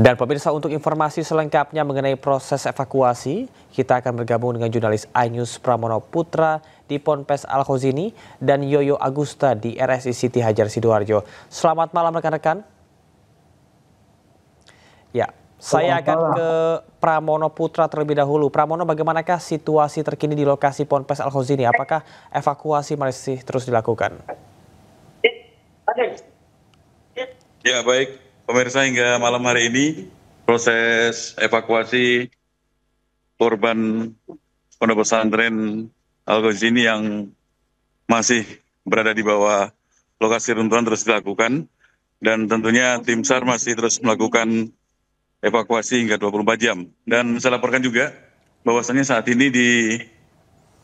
Dan pemirsa, untuk informasi selengkapnya mengenai proses evakuasi, kita akan bergabung dengan jurnalis iNews Pramono Putra di Ponpes Al-Khozini dan Yoyo Agusta di RSI Siti Hajar Sidoarjo. Selamat malam rekan-rekan. Ya, saya akan ke Pramono Putra terlebih dahulu. Pramono, bagaimanakah situasi terkini di lokasi Ponpes Al-Khozini? Apakah evakuasi masih terus dilakukan? Ya, baik. Pemirsa, hingga malam hari ini proses evakuasi korban pondok pesantren Al-Khozini yang masih berada di bawah lokasi runtuhan terus dilakukan, dan tentunya tim SAR masih terus melakukan evakuasi hingga 24 jam. Dan saya laporkan juga bahwasannya saat ini di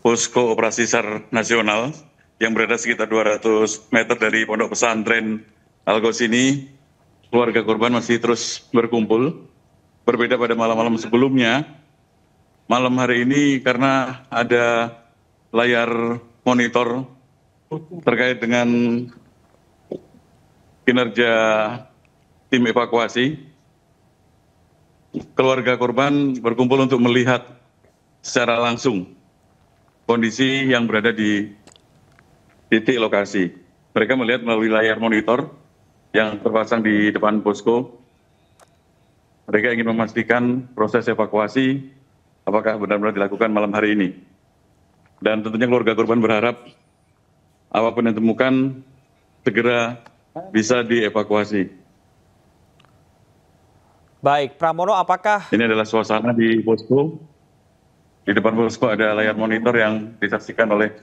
posko operasi SAR nasional yang berada sekitar 200 meter dari pondok pesantren Al-Khozini, keluarga korban masih terus berkumpul. Berbeda pada malam-malam sebelumnya, malam hari ini karena ada layar monitor terkait dengan kinerja tim evakuasi, keluarga korban berkumpul untuk melihat secara langsung kondisi yang berada di titik lokasi. Mereka melihat melalui layar monitor yang terpasang di depan posko. Mereka ingin memastikan proses evakuasi apakah benar-benar dilakukan malam hari ini. Dan tentunya keluarga korban berharap apapun yang ditemukan segera bisa dievakuasi. Baik, Pramono, apakah... Ini adalah suasana di posko. Di depan posko ada layar monitor yang disaksikan oleh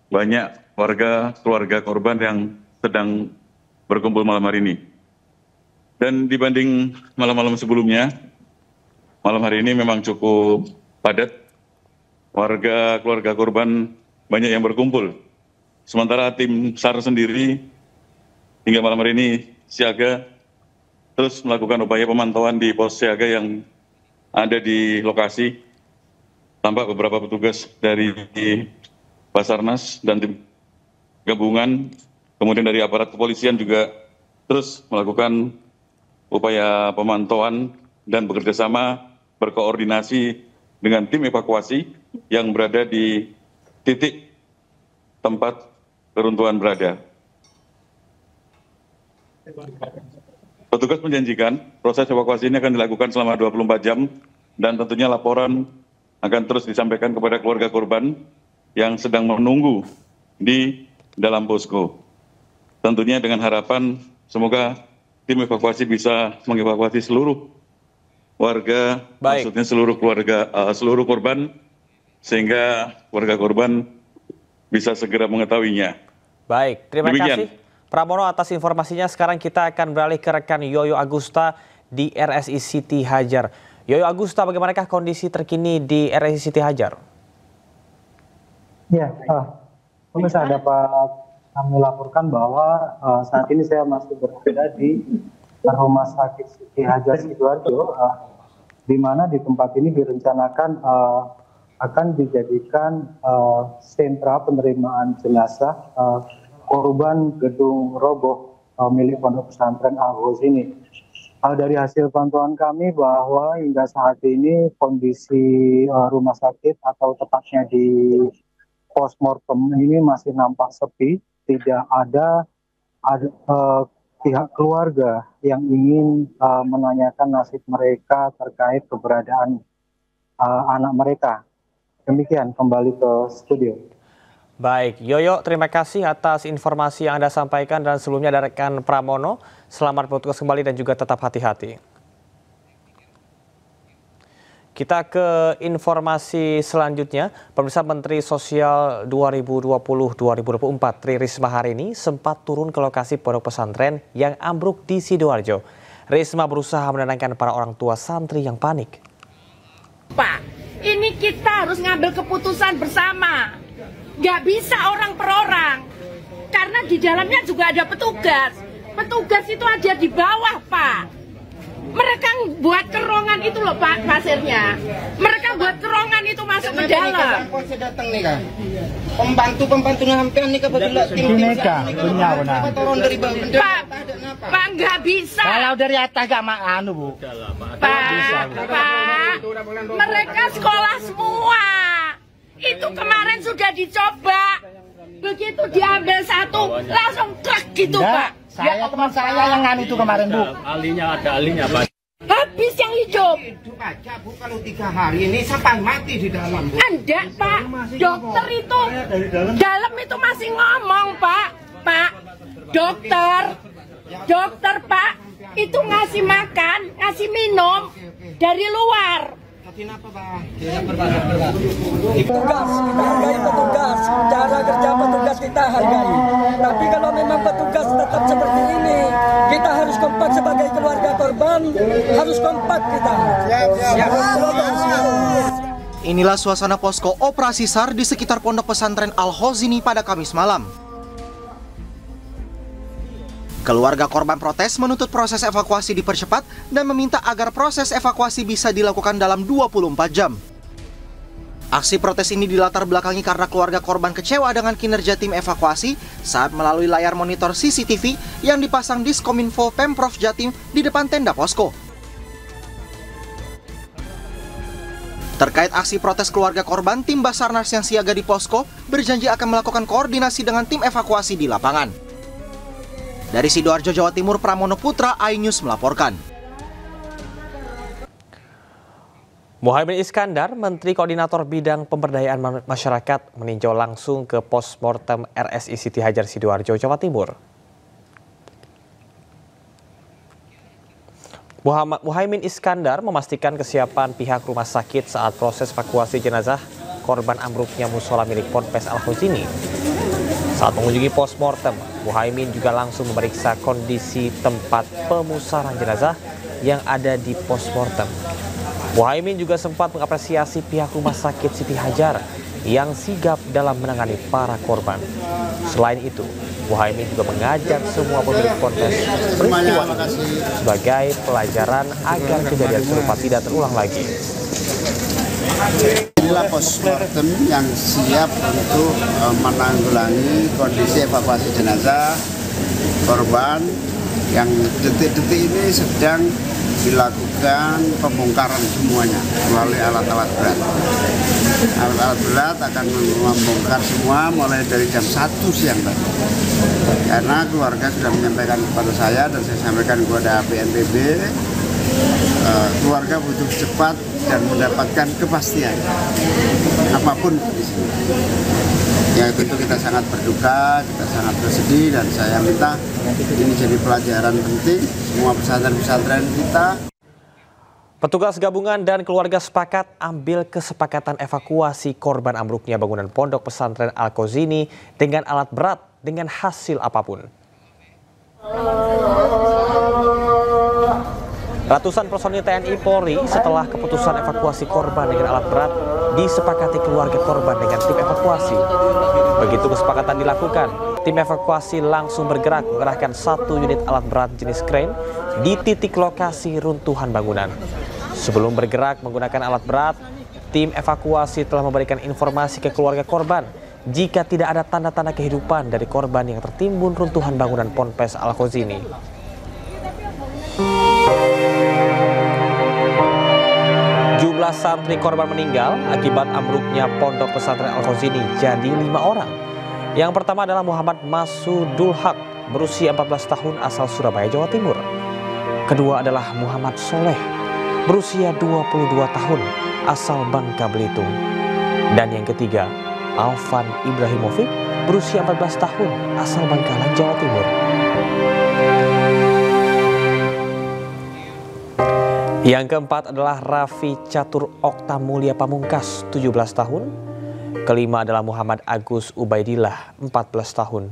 banyak warga keluarga korban yang sedang berkumpul malam hari ini. Dan dibanding malam-malam sebelumnya, malam hari ini memang cukup padat. Warga keluarga korban banyak yang berkumpul. Sementara tim SAR sendiri hingga malam hari ini siaga terus melakukan upaya pemantauan di pos siaga yang ada di lokasi. Tampak beberapa petugas dari Basarnas dan tim gabungan, kemudian dari aparat kepolisian juga terus melakukan upaya pemantauan dan bekerja sama berkoordinasi dengan tim evakuasi yang berada di titik tempat keruntuhan berada. Petugas menjanjikan proses evakuasi ini akan dilakukan selama 24 jam dan tentunya laporan akan terus disampaikan kepada keluarga korban yang sedang menunggu di dalam posko. Tentunya dengan harapan semoga tim evakuasi bisa mengevakuasi seluruh warga, maksudnya seluruh keluarga, seluruh korban, sehingga keluarga korban bisa segera mengetahuinya. Baik, terima kasih Pramono atas informasinya. Sekarang kita akan beralih ke rekan Yoyo Agusta di RSI Siti Hajar. Yoyo Agusta, bagaimanakah kondisi terkini di RSI Siti Hajar? Ya, pemirsa, dapat kami laporkan bahwa saat ini saya masih berada di Rumah Sakit Siti Hajar Sidoarjo, di mana di tempat ini direncanakan akan dijadikan sentra penerimaan jenazah korban gedung roboh milik pondok pesantren Al-Khozini. Dari hasil pantauan kami bahwa hingga saat ini kondisi rumah sakit atau tepatnya di postmortem ini masih nampak sepi. Tidak ada pihak keluarga yang ingin menanyakan nasib mereka terkait keberadaan anak mereka. Demikian, kembali ke studio. Baik, Yoyo, terima kasih atas informasi yang Anda sampaikan, dan sebelumnya ada rekan Pramono. Selamat bertugas kembali dan juga tetap hati-hati. Kita ke informasi selanjutnya. Pemirsa, Menteri Sosial 2020-2024 Tri Risma hari ini sempat turun ke lokasi pondok pesantren yang ambruk di Sidoarjo. Risma berusaha menenangkan para orang tua santri yang panik. Pak, ini kita harus ngambil keputusan bersama. Nggak bisa orang per orang. Karena di dalamnya juga ada petugas. Petugas itu ada di bawah, Pak. Mereka buat kerongan itu loh Pak, pasirnya. Mereka buat kerongan itu masuk ke dalam. Saya datang nih Kak. Pembantu sampean nih kebetulan tim Pak, Pak nggak bisa. Kalau dari atas gak anu Bu. Pak, mereka sekolah semua. Itu kemarin sudah dicoba. Begitu diambil satu, langsung krek gitu, Pak. Saya teman saya yang anu itu kemarin Bu. Ada ahlinya Pak. Habis yang hidup. Hidup aja Bu, kalau 3 hari ini sampai mati di dalam Bu. Anda Pak, dokter itu dalam itu masih ngomong Pak. Pak, dokter Pak, itu ngasih makan, ngasih minum dari luar. Kenapa Pak? Petugas, kita hargai petugas, cara kerja petugas kita hargai. Tapi kalau memang petugas tetap seperti ini, kita harus kompak sebagai keluarga korban, harus kompak kita. Inilah suasana posko operasi SAR di sekitar Pondok Pesantren Al-Khozini pada Kamis malam. Keluarga korban protes menuntut proses evakuasi dipercepat dan meminta agar proses evakuasi bisa dilakukan dalam 24 jam. Aksi protes ini dilatar belakangi karena keluarga korban kecewa dengan kinerja tim evakuasi saat melalui layar monitor CCTV yang dipasang Diskominfo Pemprov Jatim di depan tenda posko. Terkait aksi protes keluarga korban, tim Basarnas yang siaga di posko berjanji akan melakukan koordinasi dengan tim evakuasi di lapangan. Dari Sidoarjo, Jawa Timur, Pramono Putra, iNews melaporkan. Muhaimin Iskandar, Menteri Koordinator Bidang Pemberdayaan Masyarakat, meninjau langsung ke Postmortem RSI Siti Hajar Sidoarjo, Jawa Timur. Muhaimin Iskandar memastikan kesiapan pihak rumah sakit saat proses evakuasi jenazah korban ambruknya musola milik Ponpes Al-Khozini. Saat mengunjungi postmortem, Muhaimin juga langsung memeriksa kondisi tempat pemusaran jenazah yang ada di postmortem. Muhaimin juga sempat mengapresiasi pihak rumah sakit Siti Hajar yang sigap dalam menangani para korban. Selain itu, Muhaimin juga mengajak semua pemilik Ponpes peristiwa ini sebagai pelajaran agar kejadian serupa tidak terulang lagi. Inilah postmortem yang siap untuk menanggulangi kondisi evakuasi jenazah korban yang detik-detik ini sedang dilakukan pembongkaran semuanya melalui alat-alat berat. Alat-alat berat akan membongkar semua mulai dari jam 1 siang tadi. Karena keluarga sudah menyampaikan kepada saya dan saya sampaikan kepada BNPB, keluarga butuh cepat dan mendapatkan kepastian apapun di sini. Ya tentu kita sangat berduka, kita sangat bersedih dan saya minta ini jadi pelajaran penting semua pesantren-pesantren kita. Petugas gabungan dan keluarga sepakat ambil kesepakatan evakuasi korban ambruknya bangunan Pondok Pesantren Al-Khozini dengan alat berat dengan hasil apapun. Ratusan personil TNI Polri setelah keputusan evakuasi korban dengan alat berat disepakati keluarga korban dengan tim evakuasi. Begitu kesepakatan dilakukan, tim evakuasi langsung bergerak mengerahkan 1 unit alat berat jenis crane di titik lokasi runtuhan bangunan. Sebelum bergerak menggunakan alat berat, tim evakuasi telah memberikan informasi ke keluarga korban jika tidak ada tanda-tanda kehidupan dari korban yang tertimbun runtuhan bangunan Ponpes Al-Khozini. Jumlah santri korban meninggal akibat ambruknya Pondok Pesantren Al-Khozini jadi 5 orang. Yang pertama adalah Muhammad Masudul Haq, berusia 14 tahun asal Surabaya, Jawa Timur. Kedua adalah Muhammad Soleh, berusia 22 tahun asal Bangka Belitung. Dan yang ketiga, Alvan Ibrahimovic, berusia 14 tahun asal Bangkalan, Jawa Timur. Yang keempat adalah Raffi Catur Okta Mulia Pamungkas, 17 tahun. Kelima adalah Muhammad Agus Ubaidillah, 14 tahun.